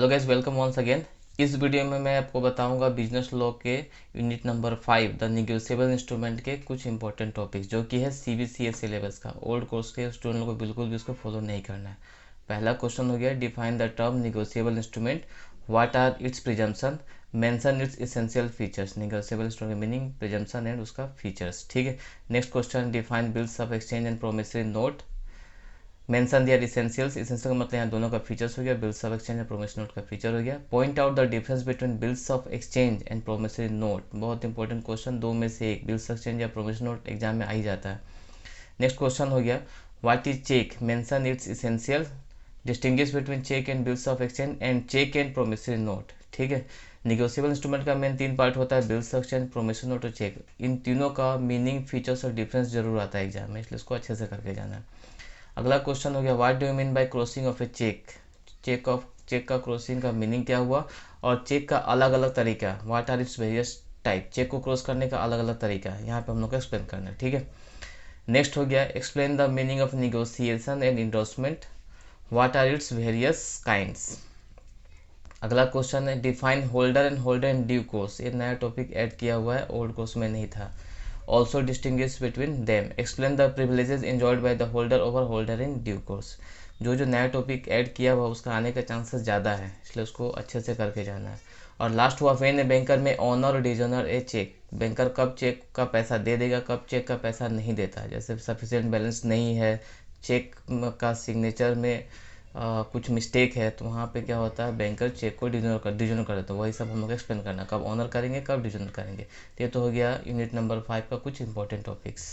Hello guys, welcome once again. इस video में मैं आपको बताऊंगा बिजनेस लॉ के unit number 5 the negotiable instrument के कुछ इंपॉर्टेंट टॉपिक्स, जो कि है CBCS सिलेबस का। ओल्ड कोर्स के स्टूडेंट को बिल्कुल भी उसको फॉलो नहीं करना है। पहला क्वेश्चन हो गया, define the term negotiable instrument, what are its presumption, mention its essential features. Negotiable instrument meaning, presumption and उसका फीचर्स। ठीक है। Next question, define bills of exchange and promissory note, mention their essentials. Essential का मतलब यहाँ दोनों का features हो गया, bills of exchange and promissory note का फीचर हो गया। Point out the difference between bills of exchange and promissory note. बहुत इंपॉर्टेंट क्वेश्चन, दो में से एक, बिल्स एक्सचेंज या प्रोमिसरी नोट एग्जाम में आ ही जाता है। नेक्स्ट क्वेश्चन हो गया, what is cheque, mention its essential, distinguish between cheque and bills of exchange and cheque and promissory note. ठीक है। निगोशिएबल इंस्ट्रूमेंट का मेन तीन पार्ट होता है, bills of exchange, promissory note और चेक। इन तीनों का मीनिंग, फीचर्स और डिफरेंस जरूर आता है एग्जाम में, इसलिए इसको अच्छे से करके जाना है। अगला क्वेश्चन हो गया, what do you mean by crossing of a cheque. Cheque का क्रॉसिंग का मीनिंग क्या हुआ, और चेक का अलग अलग तरीका, what are its various type. Cheque को क्रॉस करने का अलग अलग तरीका है, यहाँ पे हम लोग को एक्सप्लेन करना है। ठीक है। नेक्स्ट हो गया, explain the meaning of negotiation and endorsement, what are its various kinds. अगला क्वेश्चन है, define holder and holder in due course. ये नया टॉपिक ऐड किया हुआ है, ओल्ड कोर्स में नहीं था। Also distinguish between them, explain the privileges enjoyed by the holder over holder in due course. जो जो नया टॉपिक ऐड किया हुआ उसका आने का चांसेस ज़्यादा है, इसलिए उसको अच्छे से करके जाना है। और लास्ट हुआ, व्हेन ए बैंकर में ऑनर और डिजोनर ए चेक। बैंकर कब चेक का पैसा दे देगा, कब चेक का पैसा नहीं देता। जैसे सफिशिएंट बैलेंस नहीं है, चेक का सिग्नेचर में कुछ मिस्टेक है, तो वहाँ पे क्या होता है, बैंकर चेक को डिजोनर कर देता है। वही सब हम लोग एक्सप्लेन करना, कब ऑनर करेंगे कब डिजोनर करेंगे। तो ये तो हो गया यूनिट नंबर 5 का कुछ इंपॉर्टेंट टॉपिक्स।